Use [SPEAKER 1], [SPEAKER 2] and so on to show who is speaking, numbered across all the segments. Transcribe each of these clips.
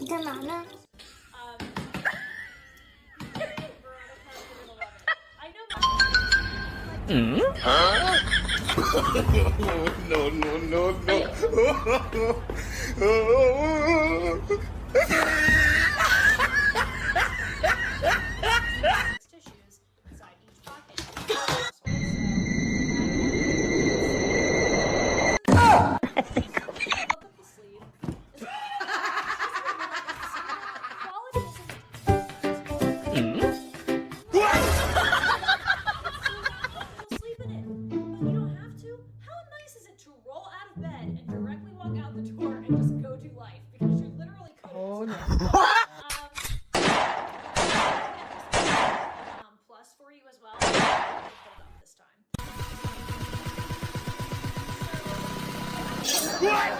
[SPEAKER 1] Banana.
[SPEAKER 2] Huh? No, no, no, no.
[SPEAKER 3] Tissues inside each pocket. Sleep in it. You don't have to. How nice is it to roll out of bed and directly walk out the door and just go do life? Because you literally couldn't. Oh no. Plus for you as well. Hold up this time. What?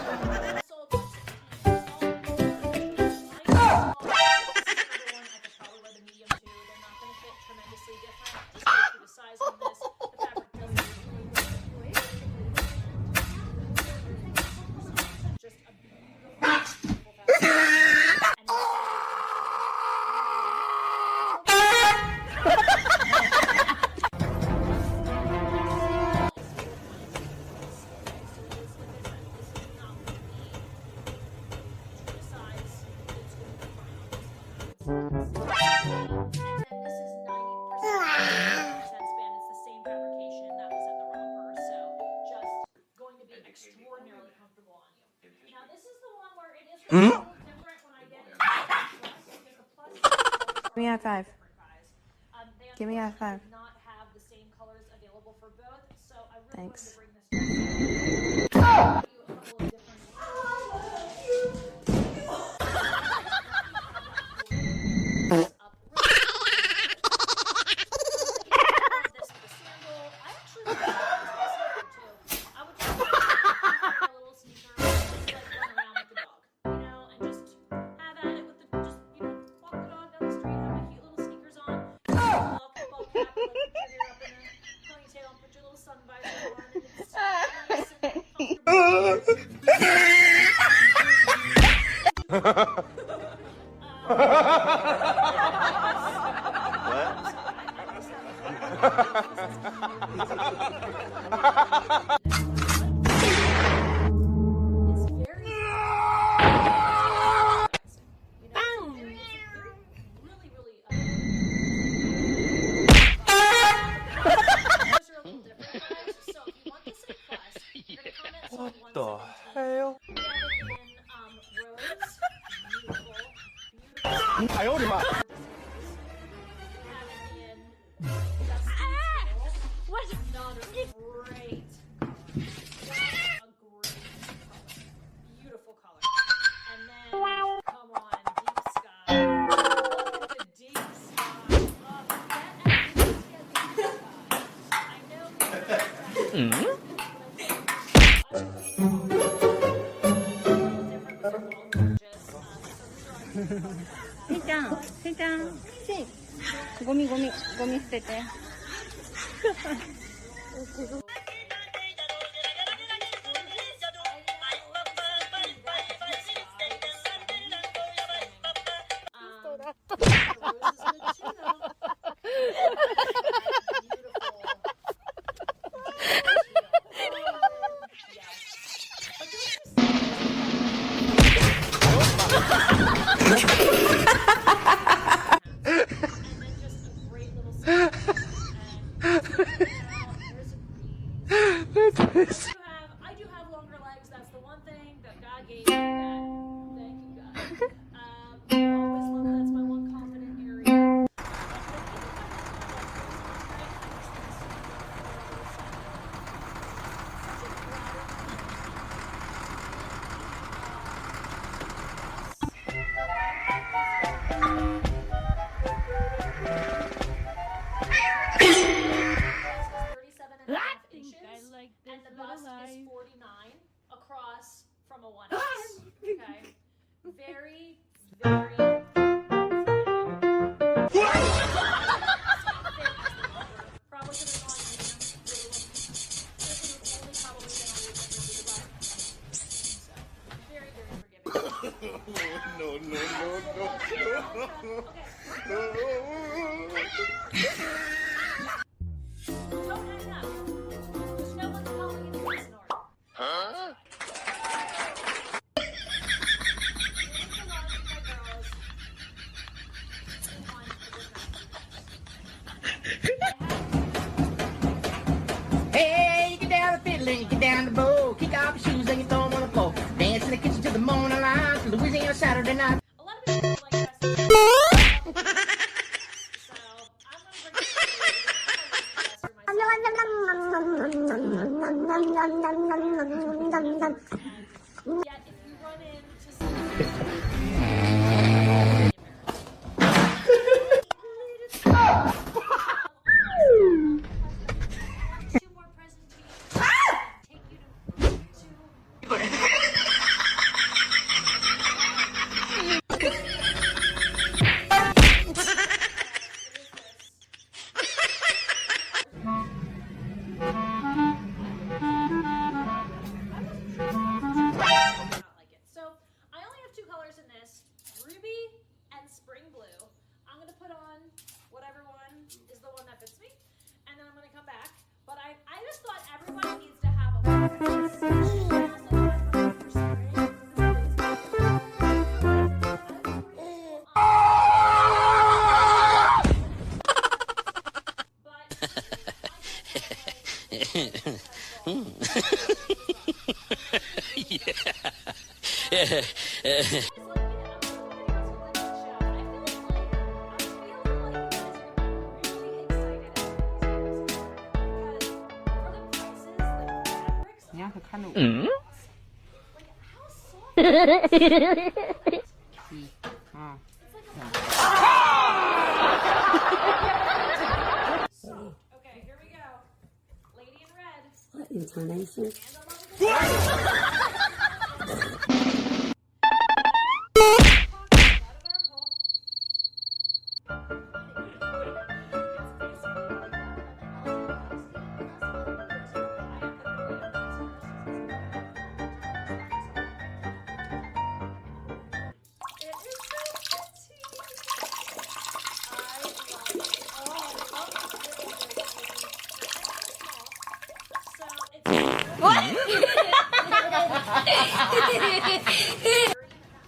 [SPEAKER 3] Extraordinarily comfortable on you. Now this is the one where it is a little different when I get
[SPEAKER 1] Give me a 5. Give me a 5.
[SPEAKER 3] Not have the same colors available for both, so I really
[SPEAKER 1] Thanks.
[SPEAKER 3] wanted to bring this back.
[SPEAKER 2] What the hell? 哎呦我的妈！
[SPEAKER 3] Beautiful color. And then, come on, deep sky. Look at the deep sky. I know.
[SPEAKER 1] Sí. Gomi, gomi, gomi 捨てて。I do have longer legs. That's the one thing that God
[SPEAKER 3] I gave you that. Thank you, guys. Always love that's my one confident area. And the bust is 49 across from a 1X. Okay. Very, very. Probably could have gone medium. This was only probably been on the so very, very forgiving. Don't hang up. There's no one calling you in this order.
[SPEAKER 2] Huh?
[SPEAKER 4] Hey, you get down the fiddle and you get down the bow. Kick off your shoes and you throw them on the floor. Dance in the kitchen till the morning light. Louisiana Saturday night.
[SPEAKER 3] A lot of people like that. So I'm gonna bring Yet if you run into two more presentations, take you to not like it. So I only have two colors in this, ruby and spring blue. I'm gonna put on whatever one is the one that fits me, and then I'm gonna come back. But I just thought everybody needs to have a
[SPEAKER 2] Hmm?
[SPEAKER 3] Okay, here we go. Lady in red.
[SPEAKER 5] What intonation?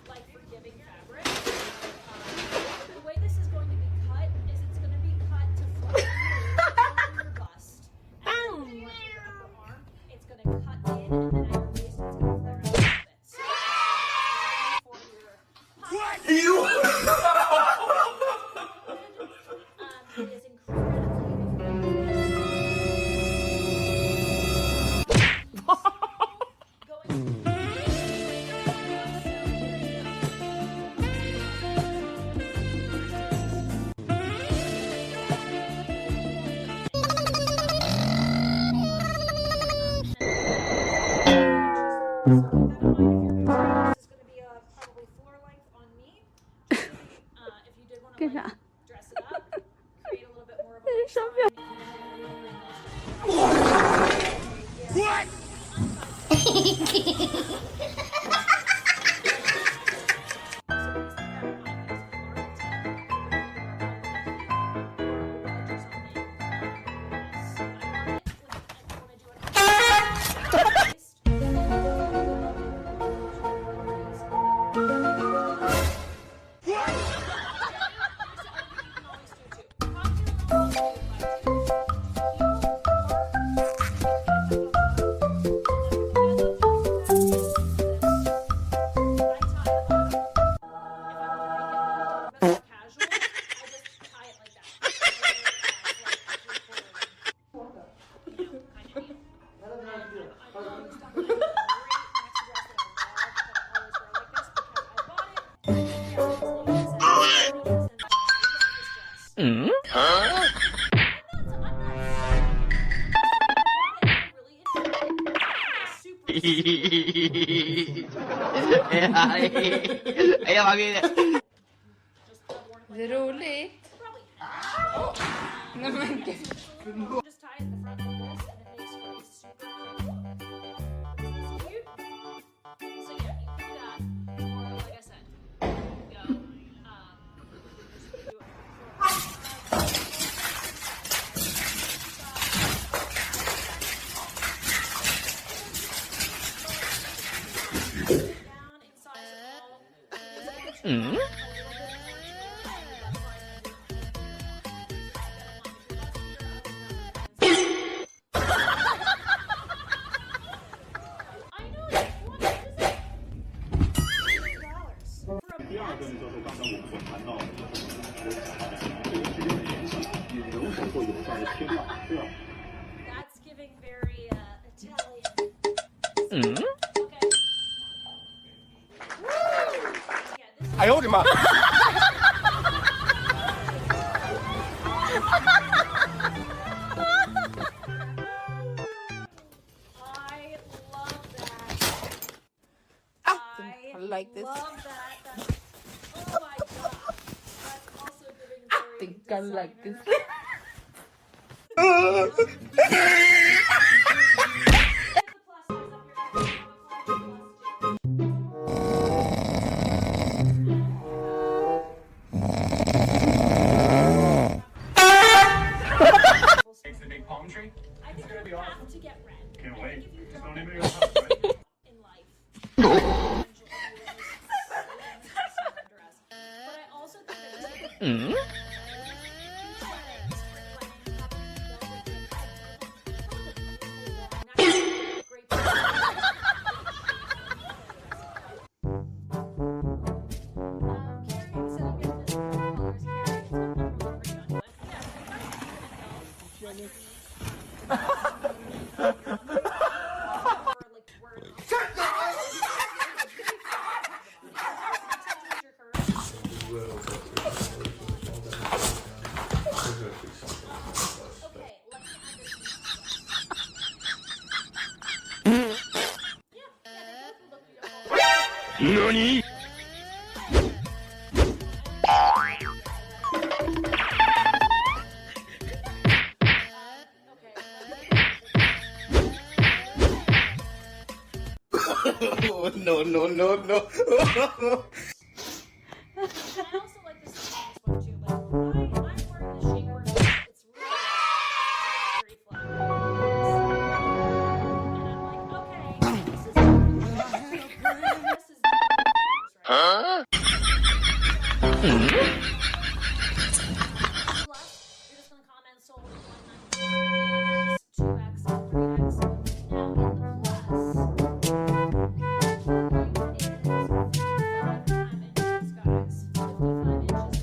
[SPEAKER 3] Like forgiving fabric. The way this is going to be cut is it's going to be cut to flatten your bust. And then your upper arm, it's going to cut in, and then at your waist, it's going to flare out a little bit. So, for your it is probably floor length on me. If you did want to dress it up, create a little bit more of a
[SPEAKER 4] Ayan, mami.
[SPEAKER 1] Det är roligt.
[SPEAKER 3] Probably half.
[SPEAKER 1] Nej men gud.
[SPEAKER 3] Just tie it in the front like this, and it makes for a super cute. So yeah, you can do that, or like I said, you can go. Do it. Down inside the wall. I know. What is it? $100 for a
[SPEAKER 5] 第二个呢，就是刚才我们所谈到的，以人手做有效的切换，对吧？
[SPEAKER 3] That's giving very Italian. Okay. Yeah, this is
[SPEAKER 4] 哎呦我的妈！
[SPEAKER 3] I love that.
[SPEAKER 1] I like this.
[SPEAKER 3] Love that. That's, oh my god. That's also giving very
[SPEAKER 1] Think I like this.
[SPEAKER 3] designer. Get the plus size up here.
[SPEAKER 5] It's the big palm tree.
[SPEAKER 3] I think you have to get red.
[SPEAKER 5] Can't
[SPEAKER 3] I
[SPEAKER 5] wait.
[SPEAKER 3] think if you
[SPEAKER 5] It's
[SPEAKER 3] don't
[SPEAKER 5] no name of
[SPEAKER 3] get
[SPEAKER 5] your house, right?
[SPEAKER 3] in life. But I also think that Okay, let's add this in.
[SPEAKER 4] NANI? No, no, no, no.
[SPEAKER 3] I also like this one too. Like I'm wearing the shapewear. It's really flat. And I'm like, okay, this is right? You're just gonna comment sold at 1x, 2x, and 3x. Now in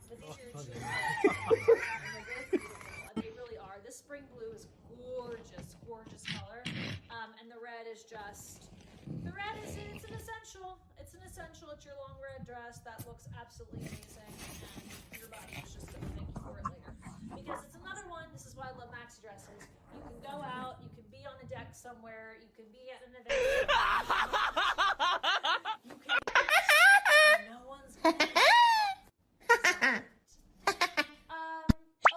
[SPEAKER 3] the plus. They really are. This spring blue is gorgeous, gorgeous color. And the red is just, the red is, it's an essential. It's an essential. It's your long red dress. That looks absolutely amazing. And your body is just going to thank you for it later. Because it's another one, this is why I love maxi dresses. You can go out, you can be on the deck somewhere, you can be at an event. You can, no one's going to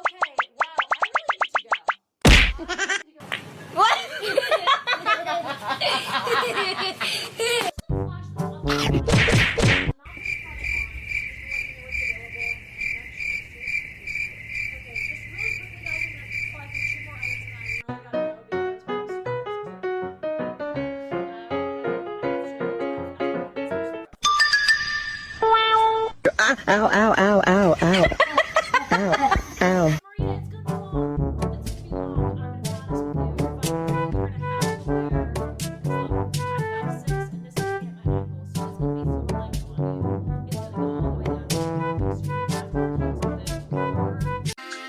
[SPEAKER 3] okay, wow, I really need to go.
[SPEAKER 1] What?
[SPEAKER 4] Ow, ow, ow, ow, ow. Ow, ow.
[SPEAKER 3] Maria, it's gonna be long. It's gonna be long. I'm gonna be honest with you. If I'm gonna wear, I'm 5'6" and this is gonna hit my ankles, so it's gonna be full length on you. It's gonna go all the way down to your ankles. So you're gonna have to wear heels with it.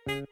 [SPEAKER 6] Bye.